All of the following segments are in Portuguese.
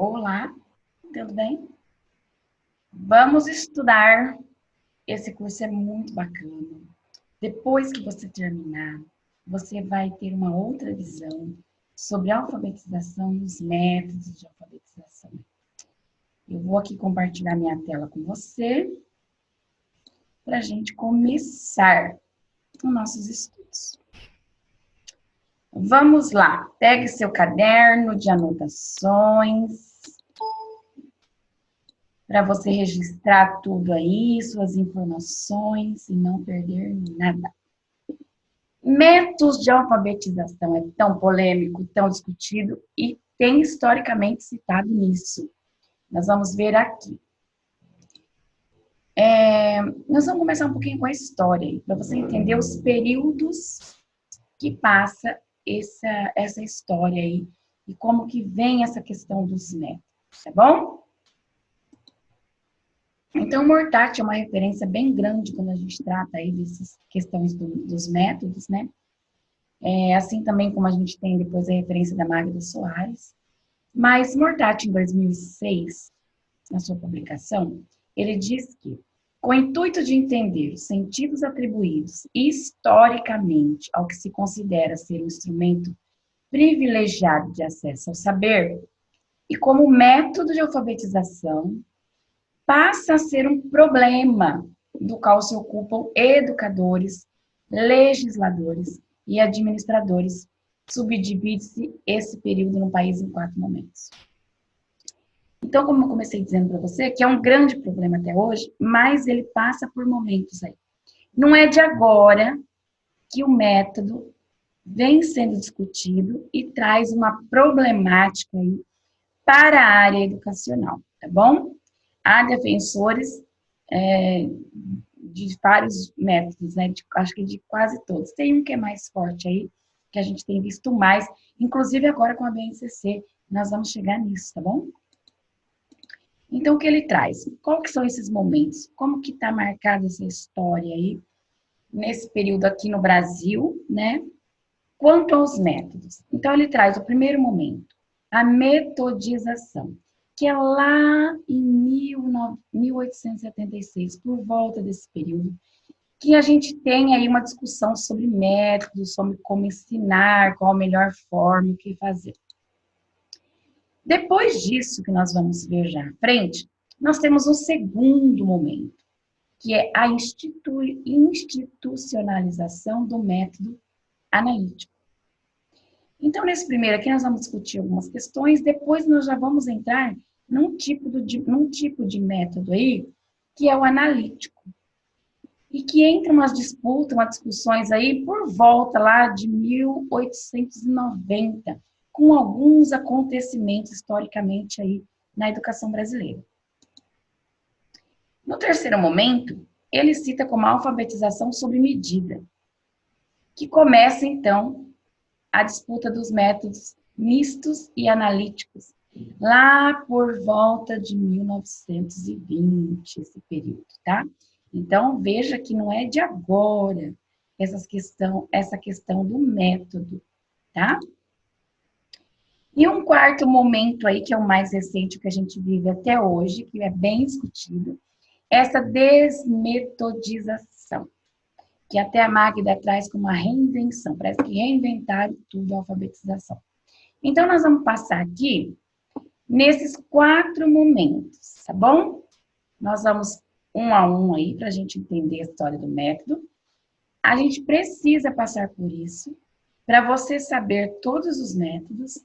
Olá, tudo bem? Vamos estudar. Esse curso é muito bacana. Depois que você terminar, você vai ter uma outra visão sobre a alfabetização e os métodos de alfabetização. Eu vou aqui compartilhar minha tela com você para a gente começar os nossos estudos. Vamos lá, pegue seu caderno de anotações para você registrar tudo aí, suas informações e não perder nada. Métodos de alfabetização é tão polêmico, tão discutido e tem historicamente citado nisso. Nós vamos ver aqui. Nós vamos começar um pouquinho com a história, para você entender os períodos que passa essa história aí e como que vem essa questão dos métodos, tá bom? Então, o Mortati é uma referência bem grande quando a gente trata aí dessas questões dos métodos, né? Assim também como a gente tem depois a referência da Magda Soares. Mas Mortati, em 2006, na sua publicação, ele diz que, com o intuito de entender os sentidos atribuídos historicamente ao que se considera ser um instrumento privilegiado de acesso ao saber, e como método de alfabetização, passa a ser um problema do qual se ocupam educadores, legisladores e administradores. Subdivide-se esse período no país em 4 momentos. Então, como eu comecei dizendo para você, que é um grande problema até hoje, mas ele passa por momentos aí. Não é de agora que o método vem sendo discutido e traz uma problemática aí para a área educacional, tá bom? Há defensores de vários métodos, né? Acho que de quase todos. Tem um que é mais forte aí, que a gente tem visto mais, inclusive agora com a BNCC, nós vamos chegar nisso, tá bom? Então, o que ele traz? Qual que são esses momentos? Como que está marcada essa história aí, nesse período aqui no Brasil, né? Quanto aos métodos. Então, ele traz o primeiro momento, a metodização, que é lá em 1876, por volta desse período, que a gente tem aí uma discussão sobre métodos, sobre como ensinar, qual a melhor forma, o que fazer. Depois disso, que nós vamos ver já à frente, nós temos um segundo momento, que é a institucionalização do método analítico. Então, nesse primeiro aqui, nós vamos discutir algumas questões, depois nós já vamos entrar num tipo de método aí, que é o analítico. E que entra umas disputas, umas discussões aí por volta lá de 1890, com alguns acontecimentos historicamente aí na educação brasileira. No terceiro momento, ele cita como a alfabetização sob medida, que começa então a disputa dos métodos mistos e analíticos, lá por volta de 1920, esse período, tá? Então, veja que não é de agora essa questão do método, tá? E um quarto momento aí, que é o mais recente, que a gente vive até hoje, que é bem discutido, essa desmetodização, que até a Magda traz como uma reinvenção, parece que reinventaram tudo a alfabetização. Então, nós vamos passar aqui nesses 4 momentos, tá bom? Nós vamos um a um aí, para a gente entender a história do método. A gente precisa passar por isso, para você saber todos os métodos,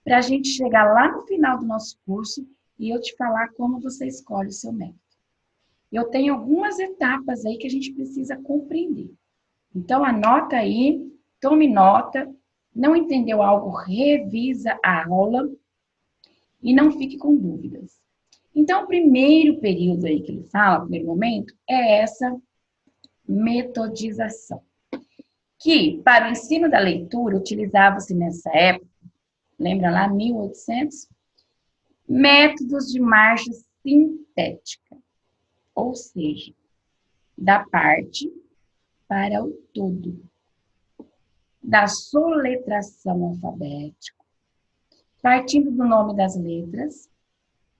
para a gente chegar lá no final do nosso curso e eu te falar como você escolhe o seu método. Eu tenho algumas etapas aí que a gente precisa compreender. Então, anota aí, tome nota. Não entendeu algo, revisa a aula e não fique com dúvidas. Então, o primeiro período aí que ele fala, o primeiro momento, é essa metodização. Que, para o ensino da leitura, utilizava-se nessa época, lembra lá, 1800, métodos de marcha sintética, ou seja, da parte para o todo, da soletração alfabética, partindo do nome das letras,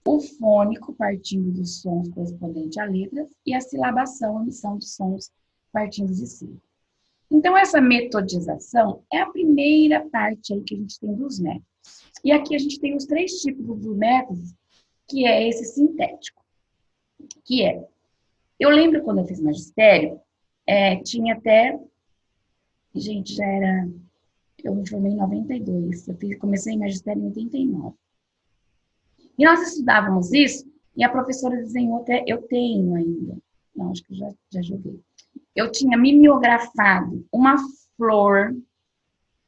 o fônico, partindo dos sons correspondentes a letras, e a silabação, a emissão de sons partindo de sílabas. Então, essa metodização é a primeira parte aí que a gente tem dos métodos. E aqui a gente tem os 3 tipos de métodos, que é esse sintético, que é, eu lembro quando eu fiz magistério, tinha até, gente, eu me formei em 92, comecei em magistério em 89. E nós estudávamos isso, e a professora desenhou até, eu tenho ainda, não, acho que eu já joguei. Eu tinha mimeografado uma flor,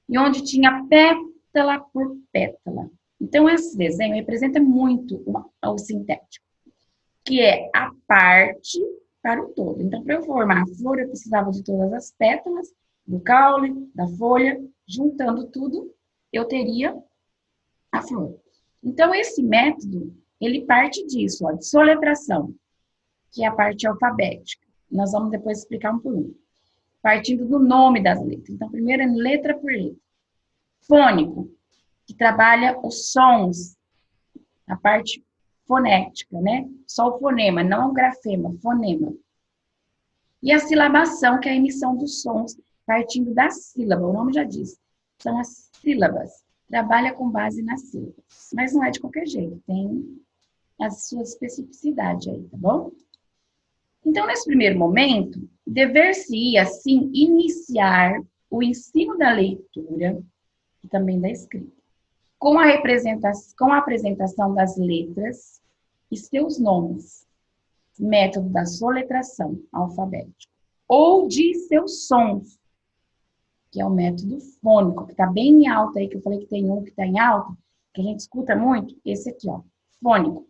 e onde tinha pétala por pétala. Então, esse desenho representa muito o sintético, que é a parte para o todo. Então, para eu formar a flor, eu precisava de todas as pétalas, do caule, da folha, juntando tudo, eu teria a flor. Então, esse método, ele parte disso, ó, de soletração, que é a parte alfabética. Nós vamos depois explicar um por um. Partindo do nome das letras. Então, primeiro é letra por letra. Fônico, que trabalha os sons, a parte fonética, né? Só o fonema, não o grafema, fonema. E a silabação, que é a emissão dos sons partindo da sílaba, o nome já diz. São as sílabas. Trabalha com base nas sílabas. Mas não é de qualquer jeito, tem as suas especificidades aí, tá bom? Então, nesse primeiro momento, dever-se-ia, assim, iniciar o ensino da leitura e também da escrita, com a apresentação das letras e seus nomes, método da soletração alfabética, ou de seus sons, que é o método fônico, que está bem em alta aí, que eu falei que tem um que está em alta, que a gente escuta muito, esse aqui, ó, fônico.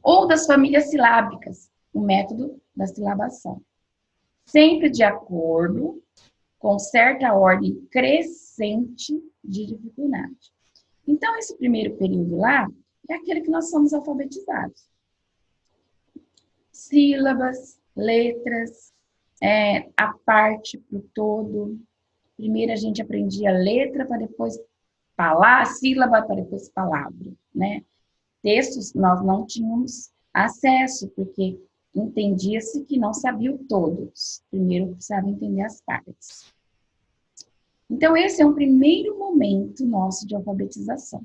Ou das famílias silábicas, o método da silabação. Sempre de acordo com certa ordem crescente de dificuldade. Então, esse primeiro período lá é aquele que nós somos alfabetizados. Sílabas, letras, a parte para o todo. Primeiro a gente aprendia letra para depois palavra, sílaba para depois palavra, né? Textos nós não tínhamos acesso, porque entendia-se que não sabia todos. Primeiro precisava entender as partes. Então, esse é um primeiro momento nosso de alfabetização.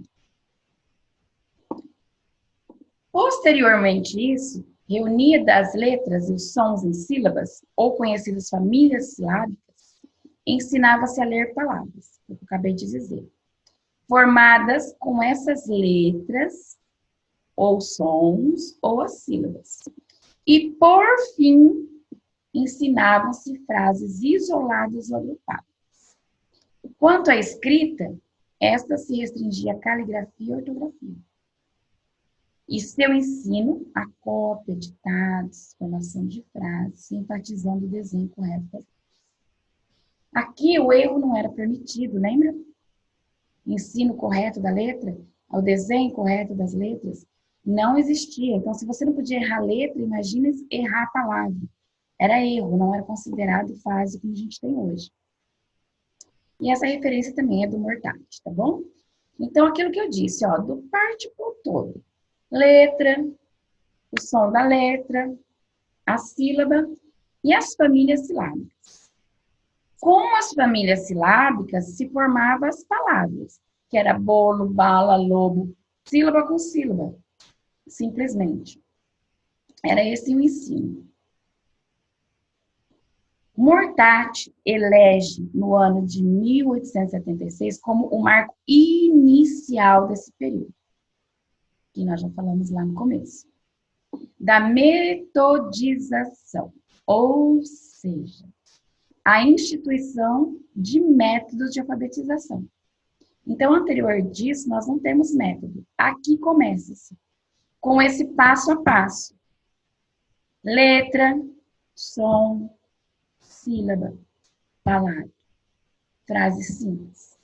Posteriormente isso, reunia das letras e os sons em sílabas, ou conhecidas famílias silábicas, ensinava-se a ler palavras, que eu acabei de dizer, formadas com essas letras, ou sons, ou as sílabas. E, por fim, ensinavam-se frases isoladas ou agrupadas. Quanto à escrita, esta se restringia a caligrafia e ortografia. E seu ensino, a cópia, ditados, formação de frases, enfatizando o desenho correto. Aqui o erro não era permitido, lembra? Ensino correto da letra, o desenho correto das letras, não existia. Então, se você não podia errar a letra, imagina errar a palavra. Era erro, não era considerado fase como a gente tem hoje. E essa referência também é do Mortati, tá bom? Então, aquilo que eu disse, ó, do parte pro todo. Letra, o som da letra, a sílaba e as famílias silábicas. Com as famílias silábicas se formavam as palavras, que era bolo, bala, lobo, sílaba com sílaba, simplesmente. Era esse o ensino. Mortati elege no ano de 1876 como o marco inicial desse período, que nós já falamos lá no começo, da metodização, ou seja, a instituição de métodos de alfabetização. Então, anterior disso, nós não temos método. Aqui começa-se com esse passo a passo. Letra, som, sílaba, palavra, frase simples.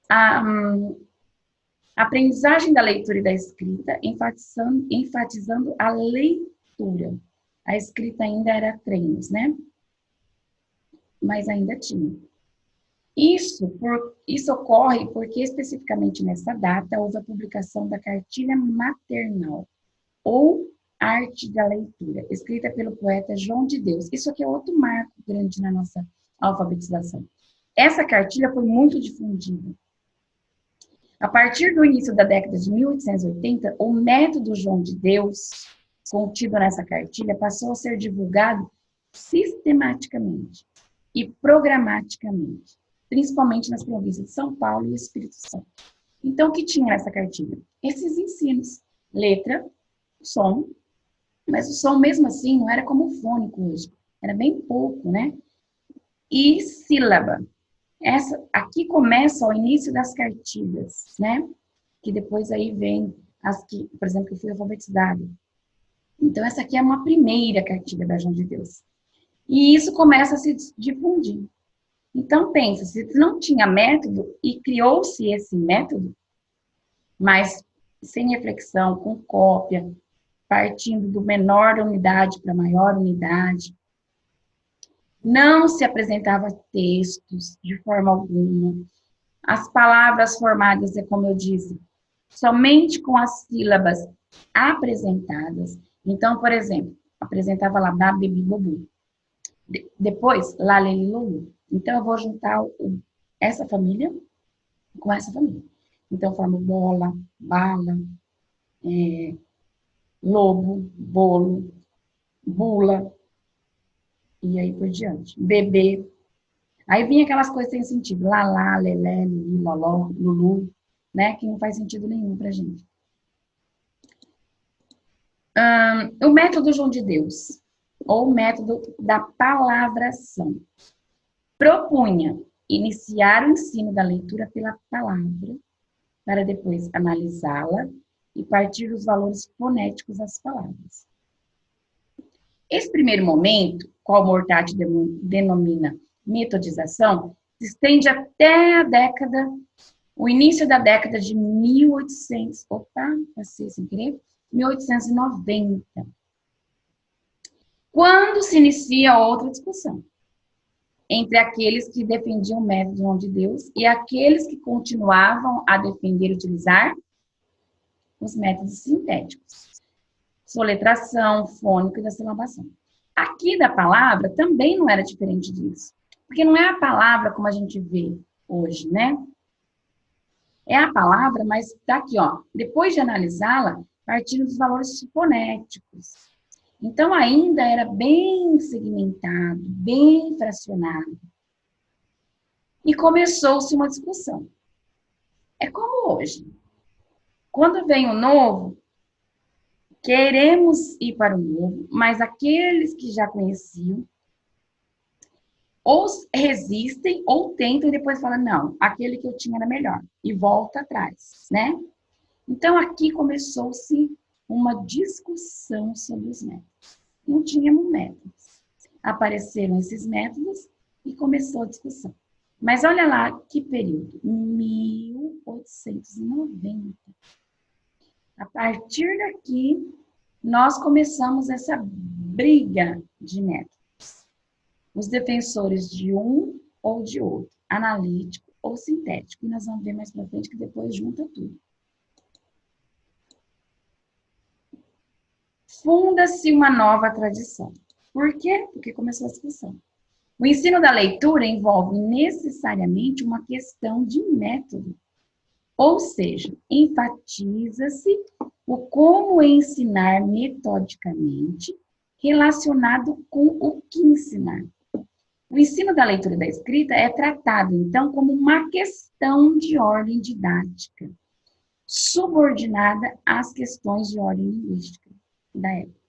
A aprendizagem da leitura e da escrita, enfatizando a leitura. A escrita ainda era treinos, né? Mas ainda tinha. Isso ocorre porque, especificamente nessa data, houve a publicação da Cartilha Maternal, ou Arte da Leitura, escrita pelo poeta João de Deus. Isso aqui é outro marco grande na nossa alfabetização. Essa cartilha foi muito difundida. A partir do início da década de 1880, o método João de Deus, contido nessa cartilha, passou a ser divulgado sistematicamente e programaticamente, principalmente nas províncias de São Paulo e Espírito Santo. Então, o que tinha nessa cartilha? Esses ensinos, letra, som, mas o som mesmo assim não era como o fônico hoje, era bem pouco, né? E sílaba. Aqui começa o início das cartilhas, né? Que depois aí vem as que, por exemplo, que eu fui alfabetizada. Então, essa aqui é uma primeira cartilha da João de Deus. E isso começa a se difundir. Então, pensa, se não tinha método e criou-se esse método, mas sem reflexão, com cópia, partindo do menor unidade para a maior unidade, não se apresentava textos de forma alguma. As palavras formadas, é como eu disse, somente com as sílabas apresentadas. Então, por exemplo, apresentava lá babi, bobu. Depois, lá, leli, lulu. Então, eu vou juntar essa família com essa família. Então, formo bola, bala, lobo, bolo, bula, e aí por diante. Bebê. Aí vinha aquelas coisas sem sentido. Lalá, lelé, lili, loló, lulu, né? Que não faz sentido nenhum pra gente. O método João de Deus, ou método da palavração, propunha iniciar o ensino da leitura pela palavra, para depois analisá-la e partir dos valores fonéticos das palavras. Esse primeiro momento, qual Mortati denomina metodização, se estende até o início da década de 1890, quando se inicia outra discussão entre aqueles que defendiam o método João de Deus e aqueles que continuavam a defender e utilizar os métodos sintéticos, soletração, fônico e da silabação. Aqui da palavra também não era diferente disso, porque não é a palavra como a gente vê hoje, né? É a palavra, mas tá aqui, ó, depois de analisá-la, partindo dos valores fonéticos. Então, ainda era bem segmentado, bem fracionado. E começou-se uma discussão. É como hoje. Quando vem o novo, queremos ir para o novo, mas aqueles que já conheciam ou resistem ou tentam e depois falam, não, aquele que eu tinha era melhor. E volta atrás, né? Então, aqui começou-se uma discussão sobre os métodos. Não tínhamos métodos. Apareceram esses métodos e começou a discussão. Mas olha lá que período, 1890. A partir daqui, nós começamos essa briga de métodos. Os defensores de um ou de outro, analítico ou sintético. E nós vamos ver mais para frente que depois junta tudo. Funda-se uma nova tradição. Por quê? Porque começou a discussão. O ensino da leitura envolve necessariamente uma questão de método. Ou seja, enfatiza-se o como ensinar metodicamente relacionado com o que ensinar. O ensino da leitura e da escrita é tratado, então, como uma questão de ordem didática, subordinada às questões de ordem linguística da época.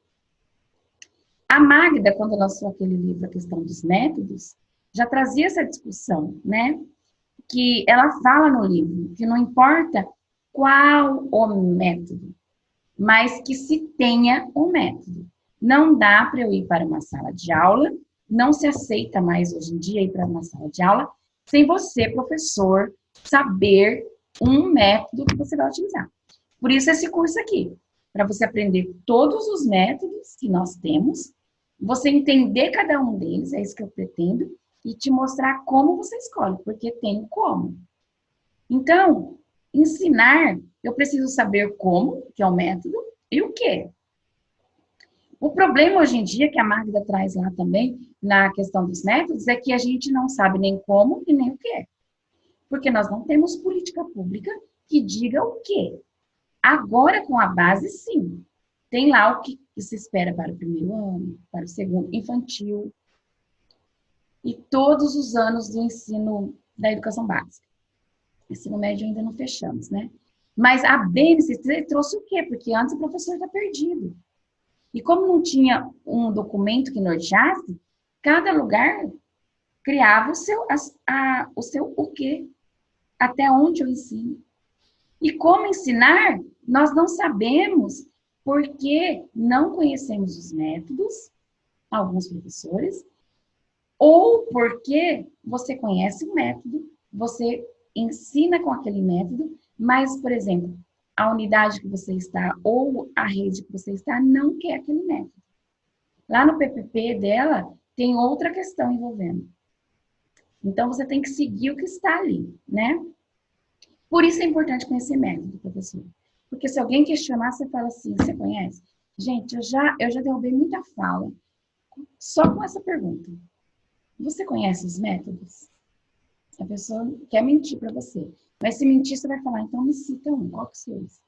A Magda, quando lançou aquele livro, A Questão dos Métodos, já trazia essa discussão, né? Que ela fala no livro, que não importa qual o método, mas que se tenha um método. Não dá para eu ir para uma sala de aula, não se aceita mais hoje em dia ir para uma sala de aula, sem você, professor, saber um método que você vai utilizar. Por isso esse curso aqui, para você aprender todos os métodos que nós temos, você entender cada um deles, é isso que eu pretendo, e te mostrar como você escolhe, porque tem como. Então, ensinar, eu preciso saber como, que é o método, e o quê. O problema hoje em dia, que a Magda traz lá também, na questão dos métodos, é que a gente não sabe nem como e nem o quê. Porque nós não temos política pública que diga o quê. Agora, com a base, sim. Tem lá o que se espera para o primeiro ano, para o segundo, infantil, e todos os anos do ensino da educação básica. Ensino médio ainda não fechamos, né? Mas a BNCC trouxe o quê? Porque antes o professor está perdido. E como não tinha um documento que norteasse, cada lugar criava o seu o quê, até onde eu ensino. E como ensinar, nós não sabemos porque não conhecemos os métodos, alguns professores, ou porque você conhece o método, você ensina com aquele método, mas, por exemplo, a unidade que você está ou a rede que você está não quer aquele método. Lá no PPP dela, tem outra questão envolvendo. Então, você tem que seguir o que está ali, né? Por isso é importante conhecer método, professor. Porque se alguém questionar, você fala assim, você conhece? Gente, eu já derrubei muita fala só com essa pergunta. Você conhece os métodos? A pessoa quer mentir para você. Mas se mentir, você vai falar, então me cita um, qual que é esse?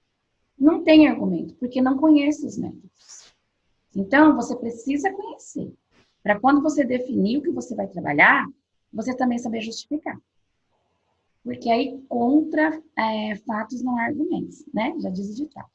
Não tem argumento, porque não conhece os métodos. Então, você precisa conhecer. Para quando você definir o que você vai trabalhar, você também saber justificar. Porque aí, contra fatos não há argumentos, né? Já diz o ditado.